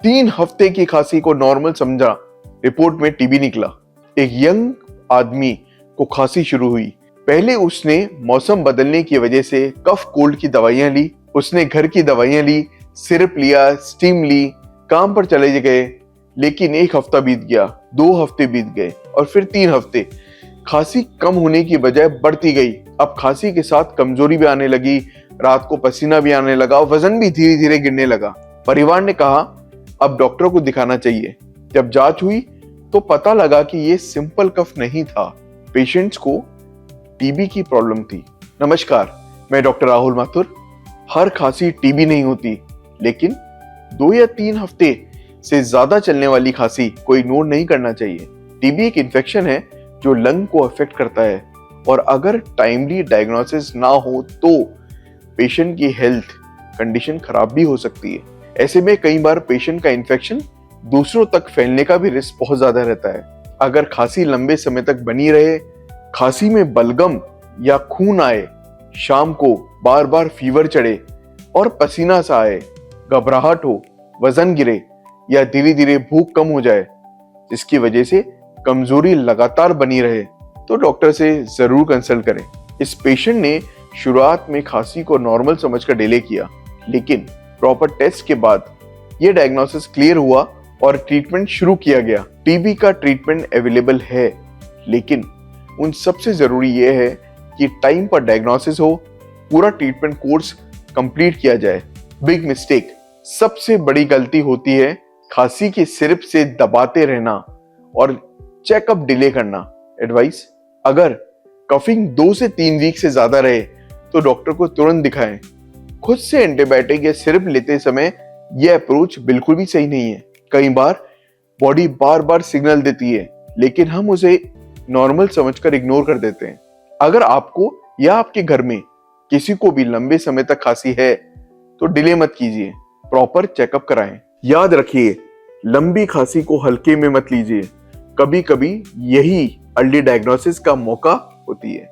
3 हफ्ते की खांसी को नॉर्मल समझा, रिपोर्ट में टीबी निकला। एक यंग आदमी को खांसी शुरू हुई। पहले उसने मौसम बदलने की वजह से कफ कोल्ड की दवाइयां ली, उसने घर की दवाइयां ली, सिरप लिया, स्टीम ली, काम पर चले गए। लेकिन 1 हफ्ता बीत गया, 2 हफ्ते बीत गए और फिर 3 हफ्ते। खांसी कम होने की बजाय बढ़ती गई। अब खांसी के साथ कमजोरी भी आने लगी, रात को पसीना भी आने लगा, वजन भी धीरे धीरे गिरने लगा। परिवार ने कहा अब डॉक्टर को दिखाना चाहिए। जब जांच हुई तो पता लगा कि ये सिंपल कफ नहीं था, पेशेंट्स को टीबी की प्रॉब्लम थी। नमस्कार, मैं डॉक्टर राहुल माथुर। हर खांसी टीबी नहीं होती, लेकिन 2 या 3 हफ्ते से ज्यादा चलने वाली खांसी को इग्नोर नहीं करना चाहिए। टीबी एक इन्फेक्शन है जो लंग को अफेक्ट करता है और अगर टाइमली डायग्नोसिस ना हो तो पेशेंट की हेल्थ कंडीशन खराब भी हो सकती है। ऐसे में कई बार पेशेंट का इन्फेक्शन दूसरों तक फैलने का भी रिस्क बहुत ज्यादा रहता है। अगर खांसी लंबे समय तक बनी रहे, खांसी में बलगम या खून आए, शाम को बार बार फीवर चढ़े और पसीना सा आए, घबराहट हो, वजन गिरे या धीरे धीरे भूख कम हो जाए, जिसकी वजह से कमजोरी लगातार बनी रहे, तो डॉक्टर से जरूर कंसल्ट करें। इस पेशेंट ने शुरुआत में खांसी को नॉर्मल समझकर डिले किया, लेकिन प्रॉपर टेस्ट के बाद यह डायग्नोसिस क्लियर हुआ और ट्रीटमेंट शुरू किया गया। टीबी का ट्रीटमेंट अवेलेबल है, लेकिन उन सबसे जरूरी यह है कि टाइम पर डायग्नोसिस हो, पूरा ट्रीटमेंट कोर्स कंप्लीट किया जाए। बिग मिस्टेक, सबसे बड़ी गलती होती है खांसी के सिरप से दबाते रहना और चेकअप डिले करना। एडवाइस, अगर कफिंग 2 से 3 वीक से ज्यादा रहे तो डॉक्टर को तुरंत दिखाएं। खुद से एंटीबायोटिक या सिरप लेते समय यह अप्रोच बिल्कुल भी सही नहीं है। कई बार बॉडी बार बार सिग्नल देती है, लेकिन हम उसे नॉर्मल समझकर इग्नोर कर देते हैं। अगर आपको या आपके घर में किसी को भी लंबे समय तक खांसी है तो डिले मत कीजिए, प्रॉपर चेकअप कराएं। याद रखिए, लंबी खांसी को हल्के में मत लीजिए, कभी कभी यही अर्ली डायग्नोसिस का मौका होती है।